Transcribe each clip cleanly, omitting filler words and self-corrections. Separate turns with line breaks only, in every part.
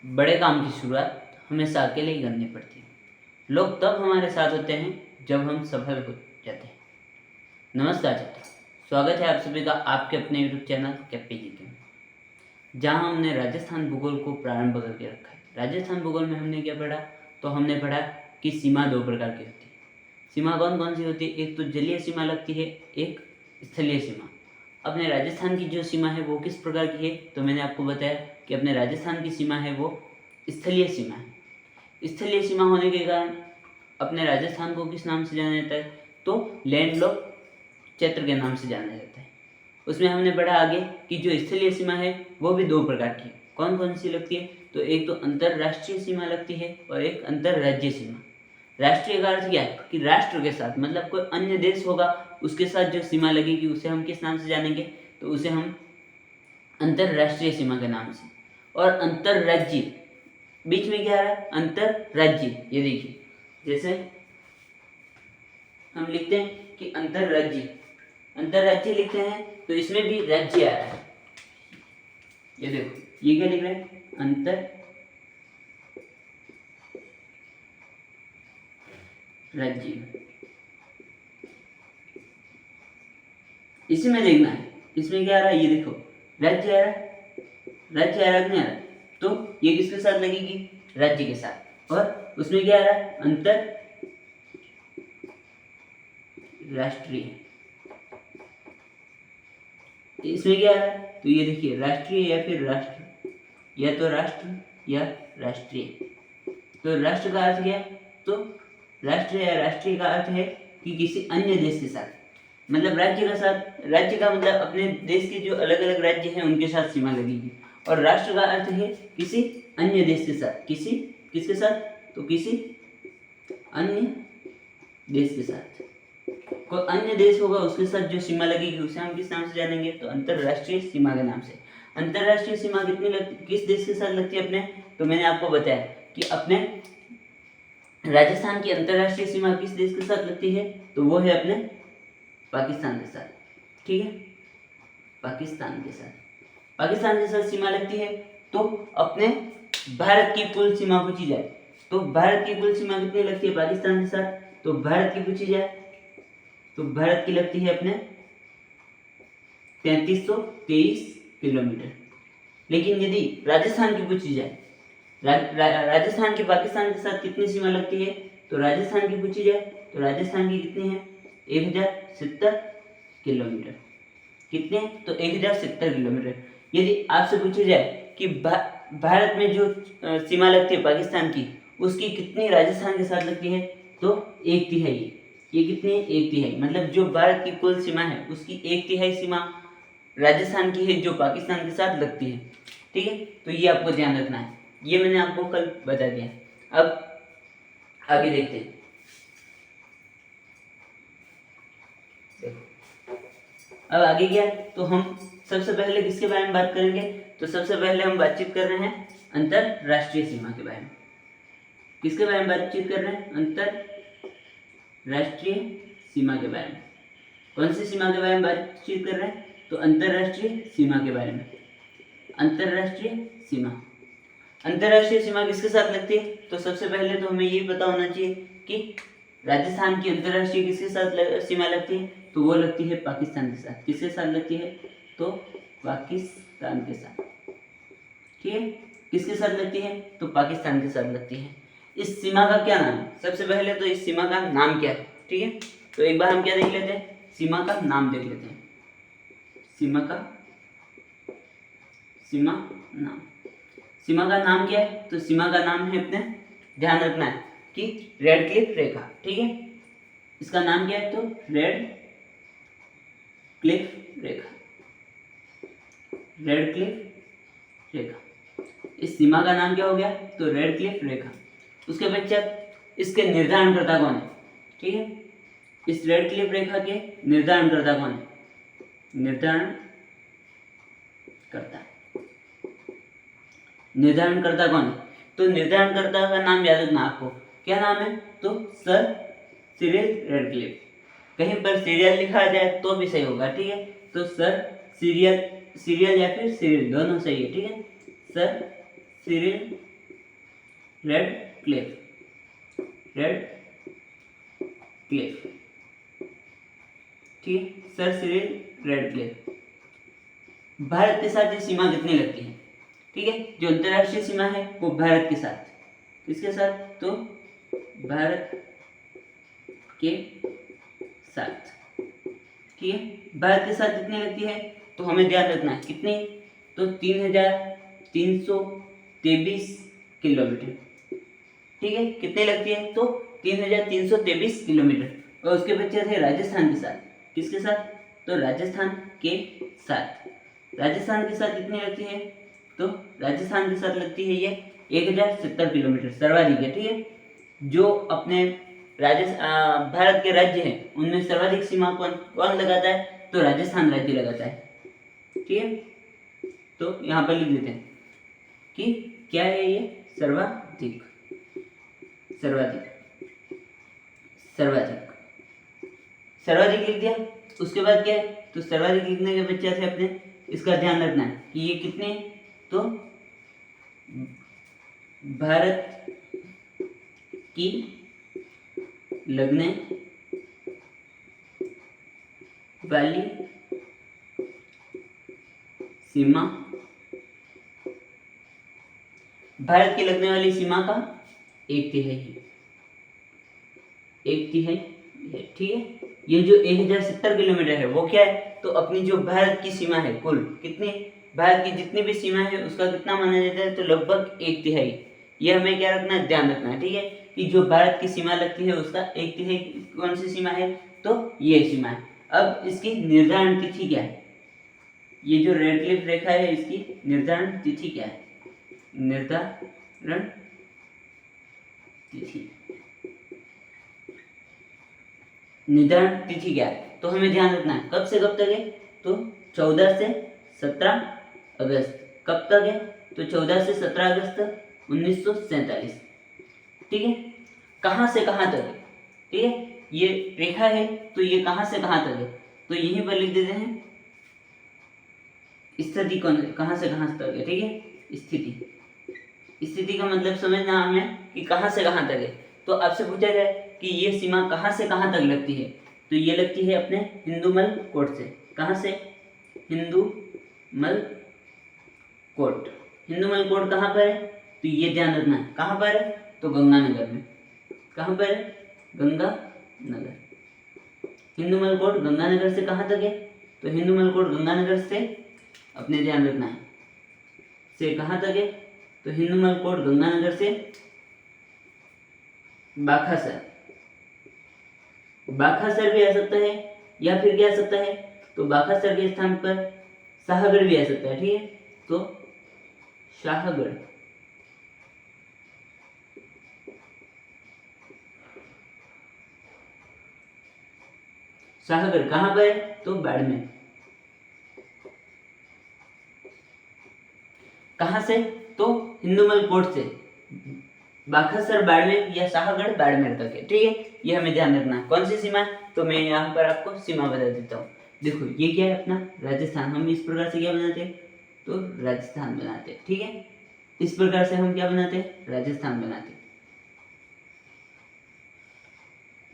बड़े काम की शुरुआत हमेशा अकेले ही करनी पड़ती है। लोग तब हमारे साथ होते हैं जब हम सफल हो जाते हैं। नमस्कार छात्रों, स्वागत है आप सभी का आपके अपने यूट्यूब चैनल कैप्पी जी के, जहां हमने राजस्थान भूगोल को प्रारंभ करके रखा है। राजस्थान भूगोल में हमने क्या पढ़ा? तो हमने पढ़ा कि सीमा दो प्रकार की होती है। सीमा कौन कौन सी होती है? एक तो जलीय सीमा लगती है, एक स्थलीय सीमा। अपने राजस्थान की जो सीमा है वो किस प्रकार की है? तो मैंने आपको बताया कि अपने राजस्थान की सीमा है वो स्थलीय सीमा है। स्थलीय सीमा होने के कारण अपने राजस्थान को किस नाम से जाना जाता है? तो लैंडलॉक क्षेत्र के नाम से जाना जाता है। उसमें हमने पढ़ा आगे कि जो स्थलीय सीमा है वो भी दो प्रकार की है। कौन कौन सी लगती है? तो एक तो अंतरराष्ट्रीय सीमा लगती है और एक अंतरराज्यीय सीमा। राष्ट्रीय का अर्थ क्या है? कि राष्ट्र के साथ, मतलब कोई अन्य देश होगा उसके साथ जो सीमा लगेगी उसे हम किस नाम से जानेंगे? तो उसे हम अंतरराष्ट्रीय सीमा के नाम से। और अंतरराज्यीय, बीच में क्या आ रहा है? अंतरराज्यीय। ये देखिए, जैसे हम लिखते हैं कि अंतरराज्यीय, अंतरराज्यीय लिखते हैं तो इसमें भी राज्य आ रहा है। ये देखो, ये क्या लिख रहे हैं? अंतरराज्यीय। इसी में देखना है, इसमें क्या आ रहा है? ये देखो, राज्य आ रहा है, राज्य आ रहा है नहीं आ रहा? तो ये किसके साथ लगेगी? राज्य के साथ। और उसमें क्या आ रहा है? अंतरराष्ट्रीय। इसमें क्या आ रहा है? तो ये देखिए, राष्ट्रीय या फिर राष्ट्र, या तो राष्ट्र या राष्ट्रीय। तो राष्ट्र का अर्थ क्या है? तो राष्ट्र या राष्ट्रीय का अर्थ है कि किसी अन्य देश के साथ, मतलब राज्य का साथ, राज्य का मतलब अपने देश के जो अलग अलग राज्य हैं उनके साथ सीमा लगेगी। और राष्ट्र का अर्थ है किसी अन्य देश के साथ, किसी किसके साथ? तो किसी अन्य देश के साथ। कोई अन्य देश होगा उसके साथ जो सीमा लगेगी उसे हम किस नाम से जानेंगे? तो अंतरराष्ट्रीय सीमा के नाम से। अंतरराष्ट्रीय सीमा किस देश के साथ लगती है अपने? तो मैंने आपको बताया कि अपने राजस्थान की अंतरराष्ट्रीय सीमा किस देश के साथ लगती है? तो वो है अपने पाकिस्तान के साथ। ठीक है, पाकिस्तान के साथ, पाकिस्तान के साथ सीमा लगती है। तो अपने भारत की कुल सीमा पूछी जाए तो भारत की कुल सीमा कितनी लगती है पाकिस्तान के साथ? तो भारत की पूछी जाए तो भारत की लगती है अपने 3323 किलोमीटर। लेकिन यदि राजस्थान की पूछी जाए, राजस्थान की पाकिस्तान के साथ कितनी सीमा लगती है? तो राजस्थान की पूछी जाए तो राजस्थान की कितनी है? 1070 किलोमीटर। कितने? तो 1070 किलोमीटर। यदि आपसे पूछा जाए कि भारत में जो सीमा लगती है पाकिस्तान की, उसकी कितनी राजस्थान के साथ लगती है? तो 1/3। ये कितनी है? 1/3। मतलब जो भारत की कुल सीमा है उसकी 1/3 सीमा राजस्थान की है जो पाकिस्तान के साथ लगती है। ठीक है, तो ये आपको ध्यान रखना है, ये मैंने आपको कल बता दिया। अब आगे देखते हैं। अब आगे क्या? तो हम सबसे पहले किसके बारे में बात करेंगे? तो सबसे पहले हम बातचीत कर रहे हैं अंतरराष्ट्रीय सीमा के बारे में। किसके बारे में बातचीत कर रहे हैं? अंतरराष्ट्रीय सीमा के बारे में। कौन सी सीमा के बारे में बातचीत कर रहे हैं? तो अंतरराष्ट्रीय सीमा के बारे में। अंतरराष्ट्रीय सीमा, अंतरराष्ट्रीय सीमा किसके साथ लगती है? तो सबसे पहले तो हमें ये पता होना चाहिए कि राजस्थान की अंतरराष्ट्रीय किसके साथ सीमा लगती है? तो वो लगती है पाकिस्तान के साथ। किसके साथ लगती है? तो पाकिस्तान के साथ। ठीक है, किसके साथ लगती है? तो पाकिस्तान के साथ लगती है। इस सीमा का क्या नाम है? सबसे पहले तो इस सीमा का नाम क्या है? ठीक है, तो एक बार हम क्या देख लेते हैं? सीमा का नाम देख लेते हैं। सीमा नाम, सीमा का नाम क्या है? तो सीमा का नाम है, अपने ध्यान रखना है कि रेड क्लिफ रेखा। ठीक है, इसका नाम क्या है? तो रेड क्लिफ रेखा, रेड क्लिफ रेखा। इस सीमा का नाम क्या हो गया? तो रेड क्लिफ रेखा। उसके पश्चात इसके निर्धारणकर्ता कौन है? ठीक है, इस रेड क्लिफ रेखा के निर्धारणकर्ता कौन है? निर्धारणकर्ता कौन है? तो निर्धारणकर्ता का नाम याद रखना आपको। क्या नाम है? तो सर सिरिल रेडक्लिफ। कहीं पर सीरियल लिखा जाए तो भी सही होगा। ठीक है, तो सर सीरियल या फिर सिरिल दोनों सही है। ठीक है, sir Cyril red Cliff, red Cliff, ठीक है, sir Cyril red Cliff. Bharat के साथ ये सीमा कितनी लगती है? ठीक है, जो अंतरराष्ट्रीय सीमा है वो भारत के साथ, किसके साथ? तो भारत के साथ, ठीक है, भारत के साथ कितनी लगती है? तो हमें ध्यान रखना है कितनी, तो 3323 किलोमीटर, ठीक है, कितनी लगती है? तो 3323 किलोमीटर। और उसके बच्चे थे राजस्थान के साथ, किसके साथ? तो राजस्थान के साथ, राजस्थान के साथ कितनी लगती है? तो राजस्थान के साथ लगती है ये 1070 किलोमीटर, सर्वाधिक है, ठीक है। जो अपने भारत के राज्य हैं उनमें सर्वाधिक सीमा कौन लगाता है? तो राजस्थान राज्य लगाता है, ठीक है। तो यहाँ पर लिख देते हैं कि क्या है ये? सर्वाधिक, सर्वाधिक, सर्वाधिक, सर्वाधिक लिख दिया। उसके बाद क्या है? तो सर्वाधिक लिखने के बच्चे से अपने इसका ध्यान रखना है कि ये कितने, तो भारत की लगने वाली सीमा, भारत की लगने वाली सीमा का 1/3, 1/3 है, ठीक है। ये जो 1070 किलोमीटर है वो क्या है? तो अपनी जो भारत की सीमा है, कुल कितनी, भारत की जितनी भी सीमा है उसका कितना माना जाता है? तो लगभग 1/3। ये हमें क्या रखना है? ध्यान रखना है, ठीक है, कि जो भारत की सीमा लगती है उसका 1/3 कौन सी सीमा है? तो ये सीमा है। अब इसकी निर्धारण तिथि क्या है? ये जो रेड क्लिफ रेखा है इसकी निर्धारण तिथि क्या है? निर्धारण तिथि, निर्धारण तिथि क्या है? तो हमें ध्यान रखना है कब से कब तक है? तो 14 से 17 अगस्त। कब तक है? तो 14 से 17 अगस्त 1947, ठीक है। कहाँ से कहाँ तक है? ठीक है, ये रेखा है तो ये कहाँ से कहाँ तक है? तो यहीं पर लिख देते हैं स्थिति कहाँ से कहाँ तक है, ठीक है। स्थिति, स्थिति का मतलब समझना हमें कि कहाँ से कहाँ तक है। तो आपसे पूछा जाए कि ये सीमा कहाँ से कहाँ तक लगती है, तो ये लगती है अपने हिंदूमल कोट से। कहाँ से? हिंदूमल कोट। हिंदूमल कोट कहाँ पर है? तो ये ध्यान रखना है कहाँ पर है? तो गंगानगर में। कहाँ पर है? गंगानगर। हिंदूमल कोट गंगानगर से कहाँ तक है? तो हिंदूमल कोट गंगानगर से अपने ध्यान रखना है से कहाँ तक है? तो हिंदूमल कोट गंगानगर से बाखासर, बाखासर भी आ सकता है या फिर क्या आ सकता है? तो बाखासर के स्थान पर शाहगढ़ भी आ सकता है, ठीक है। तो शाहगढ़, शाहगढ़ कहाँ पर है? तो बाड़मेर। कहाँ से? तो हिंदूमल कोट से बाखासर बाड़मेर या शाहगढ़ बाड़मेर तक है, ठीक है। ये हमें ध्यान रखना है कौन सी सीमा है? तो मैं यहाँ पर आपको सीमा बता देता हूँ। देखो ये क्या है अपना राजस्थान। हम इस प्रकार से क्या बनाते हैं? तो राजस्थान बनाते हैं, ठीक है। इस प्रकार से हम क्या बनाते हैं? राजस्थान बनाते हैं।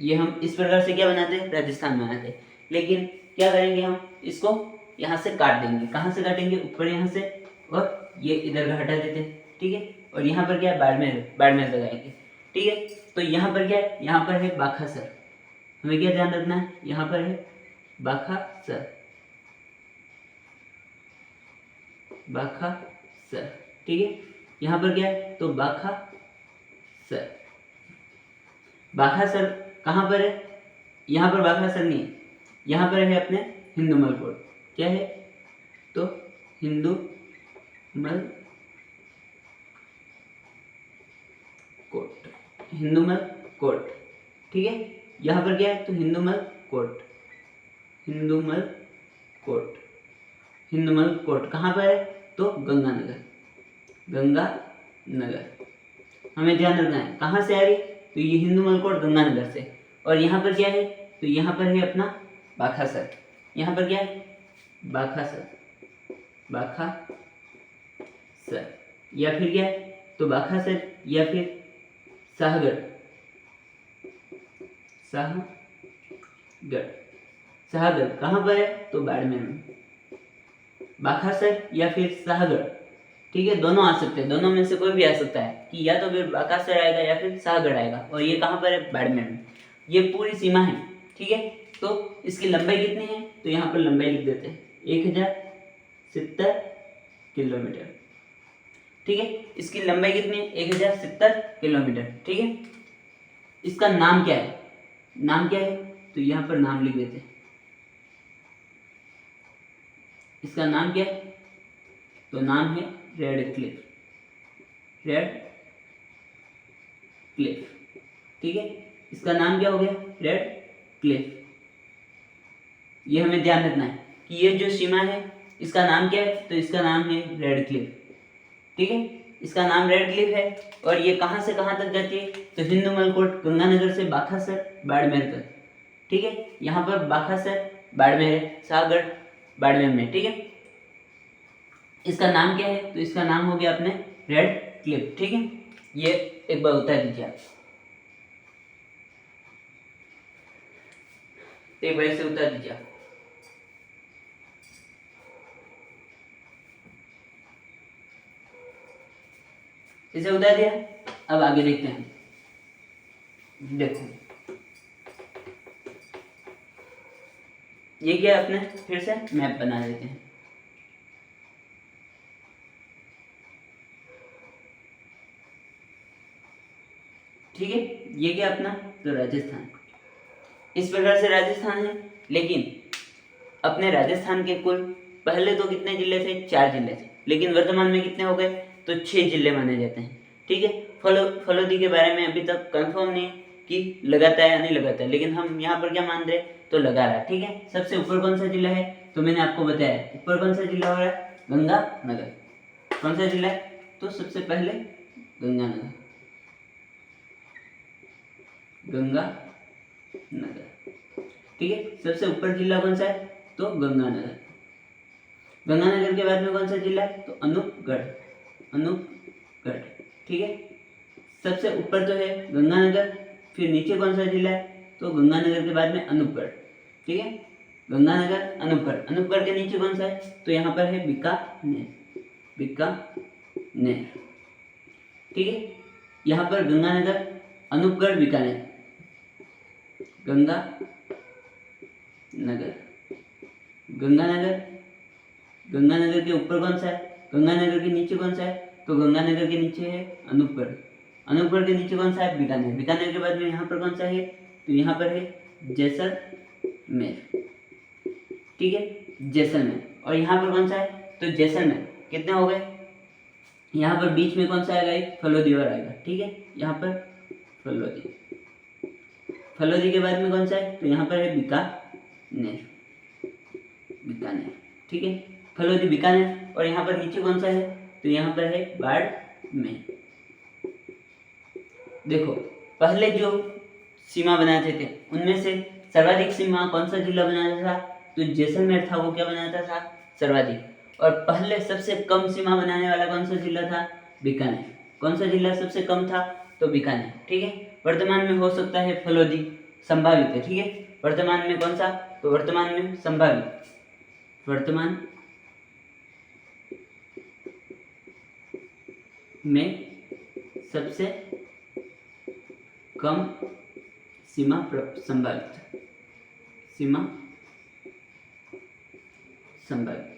ये हम इस प्रकार से क्या बनाते हैं? राजस्थान बनाते हैं। लेकिन क्या करेंगे हम? इसको यहाँ से काट देंगे। कहाँ से काटेंगे? ऊपर यहाँ से, और ये इधर का हटा देते हैं, ठीक है। और यहाँ पर क्या है? बाड़मेर, बाड़मेर लगाएंगे, ठीक है। तो यहाँ पर क्या है? यहाँ पर है बाखासर। हमें क्या ध्यान रखना है? यहाँ पर है बाखासर, बाखासर, ठीक है। यहाँ पर क्या है? तो बाखासर, बाखासर कहाँ पर है? यहाँ पर बाखासर नहीं है, यहाँ पर है अपने हिंदूमल कोट। क्या है? तो हिंदूमल कोट, हिंदूमल कोट, ठीक है। यहाँ पर क्या है? तो हिंदूमल कोट, हिंदूमल कोट, हिंदूमल कोट कहाँ पर है? तो गंगानगर, गंगानगर। हमें ध्यान रखना है कहाँ से आ रही? तो ये हिंदूमल कोट गंगानगर से। और यहाँ पर क्या है? तो यहाँ पर है अपना बाखासर। यहाँ पर क्या है? बाखासर, बाखासर, या फिर क्या है? तो बाखासर या फिर शाहगढ़, शाहगढ़, शाहगढ़ कहाँ पर है? तो बाड़मेर में। बाखासर या फिर शाहगढ़, ठीक है, दोनों आ सकते हैं, दोनों में से कोई भी आ सकता है कि या तो फिर बाखासर आएगा या फिर शाहगढ़ आएगा। और ये कहाँ पर है? बाड़मेर में। ये पूरी सीमा है, ठीक है। तो इसकी लंबाई कितनी है? तो यहाँ पर लंबाई लिख देते हैं 1070 किलोमीटर, ठीक है। इसकी लंबाई कितनी है? 1070 किलोमीटर, ठीक है। इसका नाम क्या है? नाम क्या है? तो यहाँ पर नाम लिख देते हैं। इसका नाम क्या है? तो नाम है रेड क्लिफ, रेड क्लिफ, ठीक है। इसका नाम क्या हो गया? Red Cliff. ये हमें ध्यान रखना है कि ये जो सीमा है इसका नाम क्या है? तो इसका नाम है रेड क्लिफ, ठीक है। इसका नाम रेड क्लिफ है। और ये कहाँ से कहाँ तक जाती है? तो हिंदू मलकोट गंगानगर से बाखासर बाड़मेर तक, ठीक है। यहाँ पर बाखासर बाड़मेर है, शाहगढ़ बाड़मेर में, ठीक है। इसका नाम क्या है? तो इसका नाम हो गया अपने रेड क्लिफ, ठीक है। ये एक बार उतार दीजिए आप, एक बार से उतार दीजिए आप। इसे उतार दिया। अब आगे देखते हैं। देखो ये क्या अपने फिर से मैप बना देते हैं। ठीक है, ये क्या अपना? तो राजस्थान। इस प्रकार से राजस्थान है। लेकिन अपने राजस्थान के कुल पहले तो कितने जिले थे? 4 जिले थे, लेकिन वर्तमान में कितने हो गए? तो 6 जिले माने जाते हैं, ठीक है। फलोदी के बारे में अभी तक कंफर्म नहीं कि लगाता है या नहीं लगाता है, लेकिन हम यहाँ पर क्या मान रहे? तो लगा रहा है, ठीक है। सबसे ऊपर कौन सा जिला है? तो मैंने आपको बताया ऊपर कौन सा जिला हो रहा है? गंगानगर। कौन सा जिला है? तो सबसे पहले गंगानगर, गंगानगर, ठीक है। सबसे ऊपर जिला कौन सा है? तो गंगानगर। गंगानगर के बाद में कौन सा जिला है? तो अनूपगढ़, अनूपगढ़, ठीक है। सबसे ऊपर तो है गंगानगर, फिर नीचे कौन सा जिला है? तो गंगानगर के बाद में अनूपगढ़, ठीक है। गंगानगर, अनूपगढ़, अनूपगढ़ के नीचे कौन सा है? तो यहाँ पर है बीकानेर, बीकानेर, ठीक है। यहाँ पर गंगानगर, अनूपगढ़, बीकानेर, गंगानगर, गंगानगर, गंगानगर के ऊपर कौन सा है? गंगानगर के नीचे कौन सा है? तो गंगानगर के नीचे है अनूपगढ़, अनूपगढ़ के नीचे कौन सा है? बीकानेर, बीकानेर के बाद में यहाँ पर कौन सा है? तो यहाँ पर है जैसलमेर, ठीक है, जैसलमेर। और यहाँ पर कौन सा है? तो जैसलमेर। कितने हो गए? यहाँ पर बीच में कौन सा आएगा? एक फलोदी और आएगा, ठीक है। यहाँ पर फलोदी, फलोदी के बाद में कौन सा है? तो यहाँ पर है बीकानेर, बीकानेर, ठीक है। फलोदी, बीकानेर। और यहाँ पर नीचे कौन सा है? तो यहाँ पर है बाड़मेर। देखो पहले जो सीमा बनाते थे उनमें से सर्वाधिक सीमा कौन सा जिला बनाता था? तो जैसलमेर था, वो क्या बनाता था? सर्वाधिक। और पहले सबसे कम सीमा बनाने वाला कौन सा जिला था? बीकानेर। कौन सा जिला सबसे कम था? तो बीकानेर, ठीक है। वर्तमान में हो सकता है फलोदी, संभावित है, ठीक है। वर्तमान में कौन सा? तो वर्तमान में संभावित, वर्तमान में सबसे कम सीमा संभावित, सीमा संभावित।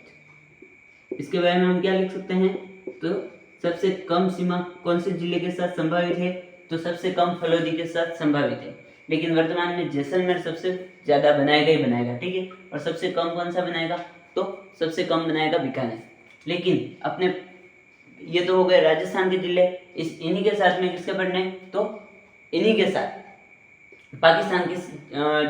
इसके बारे में हम क्या लिख सकते हैं? तो सबसे कम सीमा कौन से जिले के साथ संभावित है? तो सबसे कम फलोदी के साथ संभावित है। लेकिन वर्तमान में जैसलमेर सबसे ज्यादा बनाएगा ही बनाएगा, ठीक है। और सबसे कम कौन सा बनाएगा? तो सबसे कम बनाएगा बीकानेर। लेकिन अपने ये तो हो गए राजस्थान के जिले, इस इन्हीं के साथ में किसके पढ़ने हैं? तो इन्हीं के साथ पाकिस्तान के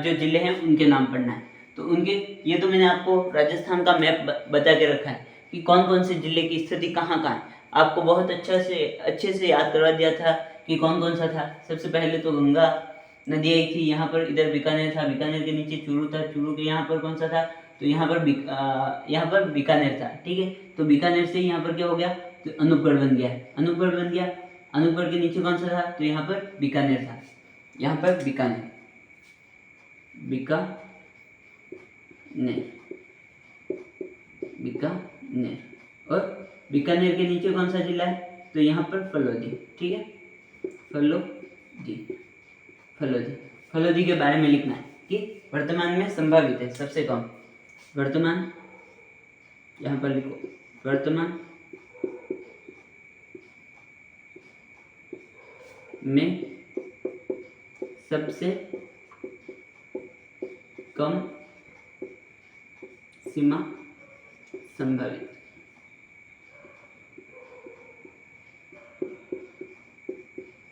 जो जिले हैं उनके नाम पढ़ना है। तो उनके, ये तो मैंने आपको राजस्थान का मैप बता के रखा है कि कौन कौन से जिले की स्थिति कहाँ कहाँ है। आपको बहुत अच्छे से याद करवा दिया था कि कौन कौन सा था। सबसे पहले तो गंगा नदी आई थी यहाँ पर, इधर बीकानेर था, बीकानेर के नीचे चूरू था, चूरू के यहाँ पर कौन सा था? तो यहाँ पर बीकानेर था, ठीक है। तो बीकानेर से यहाँ पर क्या हो गया? तो अनूपगढ़ बन गया, अनूपगढ़ बन गया। अनूपपुर के नीचे कौन सा था? तो यहाँ पर बीकानेर था, यहाँ पर बीकानेर, बीकानेर। और बीकानेर के नीचे कौन सा जिला है? तो यहाँ पर फलोदी, ठीक है, फलोदी के बारे में लिखना है कि वर्तमान में संभावित है सबसे कम, वर्तमान, यहाँ पर लिखो वर्तमान में सबसे कम सीमा संभावित।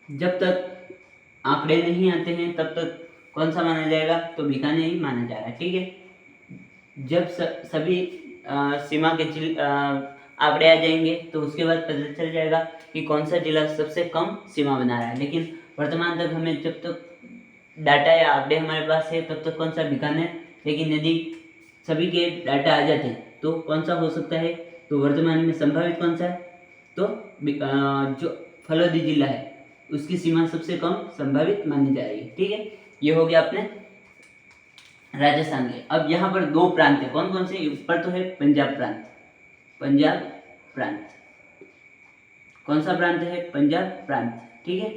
जब तक आंकड़े नहीं आते हैं तब तक कौन सा माना जाएगा? तो बीकानेर ही माना जा रहा है, ठीक है। जब सभी सीमा के आंकड़े आ जाएंगे तो उसके बाद पता चल जाएगा कि कौन सा जिला सबसे कम सीमा बना रहा है। लेकिन वर्तमान तक हमें जब तक डाटा या आंकड़े हमारे पास है तब तक कौन सा? बीकानेर। लेकिन यदि सभी के डाटा आ जाते हैं तो कौन सा हो सकता है? तो वर्तमान में संभावित कौन सा है? तो जो फलोदी जिला है उसकी सीमा सबसे कम संभावित मानी जा रही है, ठीक है। ये हो गया अपने राजस्थान के। अब यहाँ पर दो प्रांत है, कौन कौन से? ऊपर तो है पंजाब प्रांत, कौन सा प्रांत है? पंजाब प्रांत, ठीक है,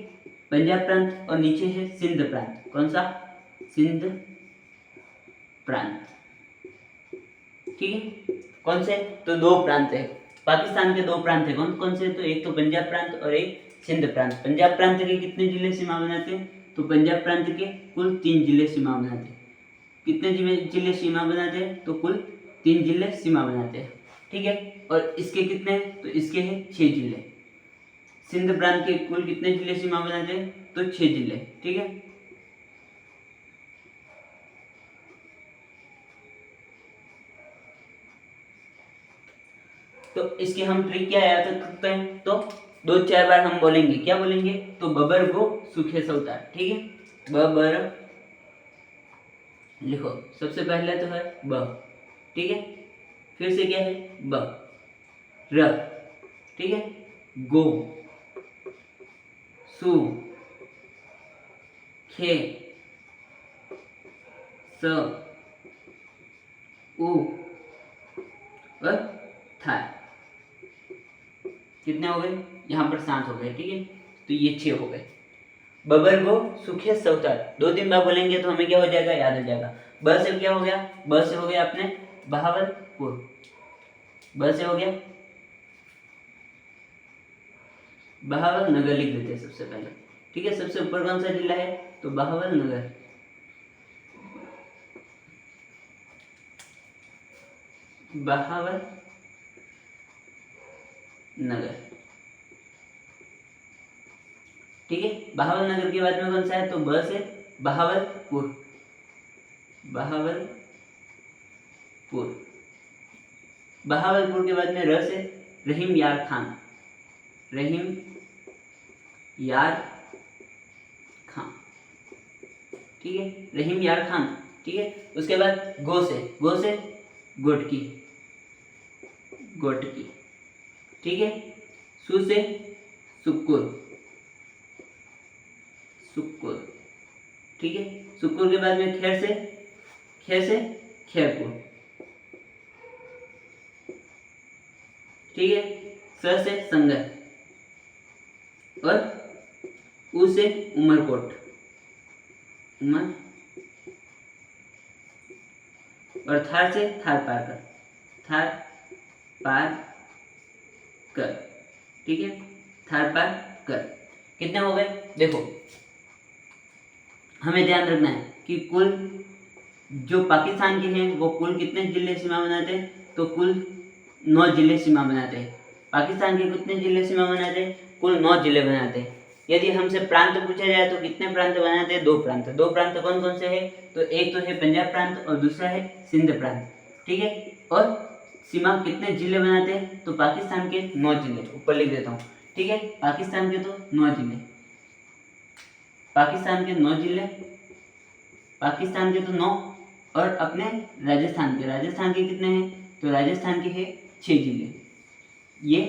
पंजाब प्रांत। और नीचे है सिंध प्रांत, कौन सा? सिंध प्रांत, ठीक है। कौन से? तो दो प्रांत है, पाकिस्तान के दो प्रांत है, कौन कौन से? तो एक तो पंजाब प्रांत और एक सिंध प्रांत। पंजाब प्रांत के कितने जिले सीमा बनाते हैं? तो पंजाब प्रांत के कुल 3 जिले सीमा बनाते हैं। कितने जिले सीमा बनाते हैं? तो कुल 3 जिले सीमा बनाते हैं, ठीक है। और इसके कितने? तो इसके हैं 6 जिले। सिंध प्रांत के कुल कितने जिले सीमा बनाते हैं? तो 6 जिले, ठीक है। तो इसके हम ट्रिक क्या याद रख सकते हैं? तो 2-4 बार हम बोलेंगे, क्या बोलेंगे? तो बबर गो सूखे सौतार, ठीक है। बबर लिखो, सबसे पहले तो है ब, ठीक है। फिर से क्या है? ब, र, ठीक है, गो, सु, खे, स, उ और था। कितने हो गए? यहाँ पर 7 हो गए, ठीक है। तो ये 6 हो गए। बबर गो सूखे सौतार 2-3 बार बोलेंगे तो हमें क्या हो जाएगा? याद हो जाएगा। ब से क्या हो गया? ब से हो गया अपने बहावलपुर, ब से हो गया बहावल नगर, लिख देते हैं सबसे पहले, ठीक है। सबसे ऊपर कौन सा जिला है? तो बहावल नगर, बहावल नगर, ठीक है। बहावल नगर के बाद में कौन सा है? तो ब से बहावलपुर, बहावलपुर के बाद में र से रहीम यार खान, ठीक है, रहीम यार खान, ठीक है। उसके बाद गो से गोटकी, ठीक है। सु से सुक्कुर, ठीक है। सुक्कुर के बाद में खे से खेरपुर, ठीक है। स से संगत और उ से उमरकोट, और थार से थार पार कर, ठीक है, थार पार कर। कितने हो गए? देखो हमें ध्यान रखना है कि कुल जो पाकिस्तान के हैं वो कुल कितने जिले सीमा बनाते हैं? तो कुल 9 जिले सीमा बनाते हैं। पाकिस्तान के कितने जिले सीमा बनाते हैं? कुल 9 जिले बनाते हैं। यदि हमसे प्रांत पूछा जाए तो कितने प्रांत बनाते हैं? 2 प्रांत। 2 प्रांत कौन कौन से हैं? तो एक तो है पंजाब प्रांत और दूसरा है सिंध प्रांत, ठीक है। और सीमा कितने जिले बनाते हैं? तो पाकिस्तान के 9 जिले, ऊपर लिख देता हूँ, ठीक है। पाकिस्तान के तो 9 जिले, पाकिस्तान के 9 जिले, पाकिस्तान के तो 9, और अपने राजस्थान के कितने हैं? तो राजस्थान के हैं 6 जिले। ये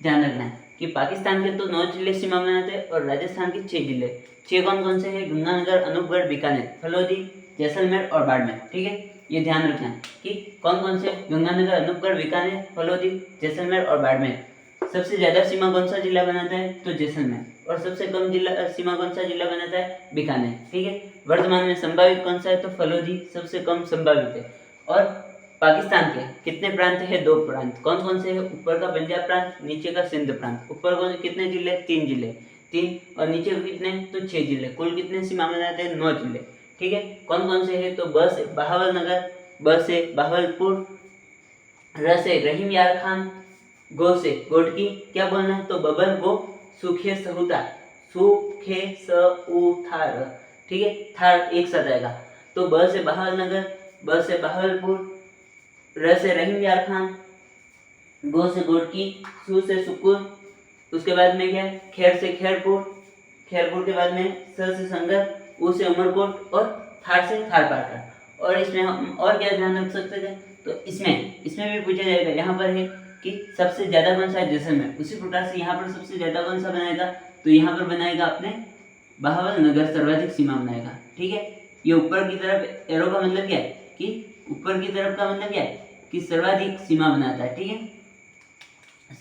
ध्यान रखना है कि पाकिस्तान के तो 9 जिले सीमा बनाते हैं और राजस्थान के 6 जिले। 6 कौन कौन से हैं? गंगानगर, अनूपगढ़, बीकानेर, फलौदी, जैसलमेर और बाड़मेर। ठीक है, ये ध्यान रखना है कि कौन कौन से गंगानगर, अनूपगढ़, बीकानेर, फलौदी, जैसलमेर और बाड़मेर। सबसे ज्यादा सीमा कौन सा जिला बनाता है? तो जैसलमेर। और सबसे कम जिला सीमा कौन सा जिला बनाता है? बीकानेर। ठीक है, वर्तमान में संभावित कौन सा है? तो फलौदी सबसे कम संभावित है। और पाकिस्तान के कितने प्रांत है? 2 प्रांत। कौन कौन से है? ऊपर का पंजाब प्रांत, नीचे का सिंध प्रांत। ऊपर कौन कितने जिले? 3 जिले, 3, और नीचे कितने? तो 6 जिले। कुल कितने सीमा बनाते हैं? 9 जिले। ठीक है, कौन कौन से है? तो ब से बहावलनगर, ब से बहावलपुर, र से रहीम यार खान, गो से गोडकी। क्या बोलना है? तो बबर गो सूखे सहुता, सूखे सउथार। ठीक है, थार एक साथ आएगा। तो ब से बहावलनगर, ब से बहावलपुर, र से रहीम यार खान, गो से गोडकी, सू से सुकुर, उसके बाद में क्या है? खैर से खैरपुर, खैरपुर के बाद में स से संगर, उ से उमरकोट और थार से थारपारकर। और इसमें हम और क्या ध्यान रख सकते थे? तो इसमें भी पूछा जाएगा। यहाँ पर है कि सबसे ज्यादा कौन सा है? जैसलमेर। उसी प्रकार से यहाँ पर सबसे ज्यादा कौन सा बनाएगा? तो यहाँ पर बनाएगा अपने बहावलनगर, सर्वाधिक सीमा बनाएगा। ठीक है, ये ऊपर की तरफ एरो का मतलब क्या है? कि ऊपर की तरफ का मतलब क्या है? कि सर्वाधिक सीमा बनाता है। ठीक है,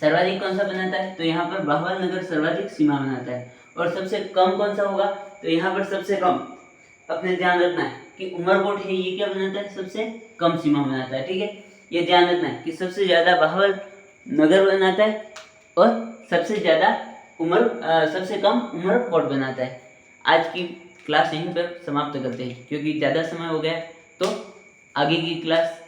सर्वाधिक कौन सा बनाता है? तो यहाँ पर बहावलनगर सर्वाधिक सीमा बनाता है। और सबसे कम कौन सा होगा? तो यहाँ पर सबसे कम अपने ध्यान रखना है कि उमरकोट है, ये क्या बनाता है? सबसे कम सीमा बनाता है। ठीक है, ये ध्यान रखना है कि सबसे ज्यादा बहावलनगर बनाता है और सबसे कम उमरकोट बनाता है। आज की क्लास यहीं पर समाप्त करते हैं क्योंकि ज़्यादा समय हो गया। तो आगे की क्लास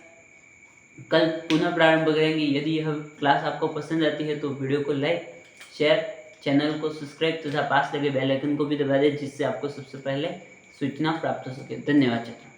कल पुनः प्रारंभ करेंगे। यदि यह क्लास आपको पसंद आती है तो वीडियो को लाइक, शेयर, चैनल को सब्सक्राइब तथा पास लगे बेल आइकन को भी दबा दें, जिससे आपको सबसे पहले सूचना प्राप्त हो सके। धन्यवाद छात्रों।